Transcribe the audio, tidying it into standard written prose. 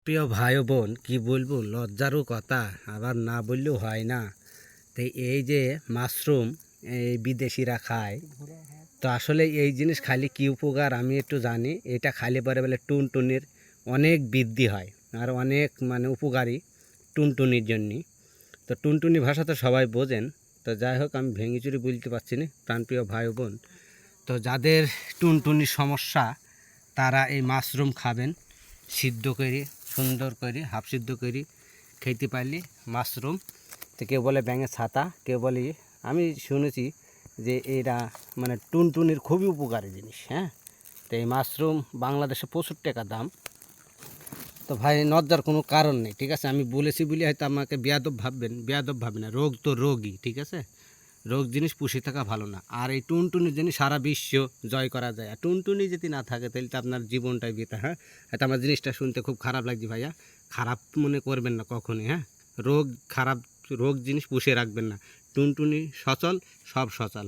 প্রিয় ভাই ও বোন, কি বলবো, লজ্জারও কথা, আবার না বললেও হয় না। তো এই যে মাশরুম এই বিদেশিরা খায়, তো আসলে এই জিনিস খালি কি উপকার আমি একটু জানি। এটা খালি পরে বলে টুনটুনির অনেক বৃদ্ধি হয়, আর অনেক মানে উপকারী টুনটুনির জন্যই। তো টুনটুনি ভাষা তো সবাই বোঝেন। তো যাই হোক, আমি ভেঙিচুরি বলতে পারছি না প্রাণপ্রিয় ভাই ও বোন। তো যাদের টুনটুনির সমস্যা তারা এই মাশরুম খাবেন, সিদ্ধ করে, সুন্দর করে হাফ সিদ্ধ করে খেতে পারলে মাশরুম। তো কেউ বলে ব্যাঙের ছাতা, কেউ বলে আমি শুনেছি যে এরা মানে টুনটুনির খুবই উপকারী জিনিস। হ্যাঁ, তো এই মাশরুম বাংলাদেশে প্রচুর টাকা দাম। তো ভাই লজ্জার কোনো কারণ নেই, ঠিক আছে? আমি বলেছি বলে হয়তো আমাকে বেয়াদব ভাববেন, বেয়াদব ভাববেন না। রোগ তো রোগই, ঠিক আছে? রোগ জিনিস পুষে থাকা ভালো না। আর এই টুনটুনির জিনিস সারা বিশ্ব জয় করা যায়। আর টুনটুনি যদি না থাকে তাহলে তো আপনার জীবনটাই বৃথা। হ্যাঁ, হয়তো আমার জিনিসটা শুনতে খুব খারাপ লাগছে ভাইয়া, খারাপ মনে করবেন না কখনই। হ্যাঁ, রোগ খারাপ, রোগ জিনিস পুষে রাখবেন না। টুনটুনি সচল, সব সচল।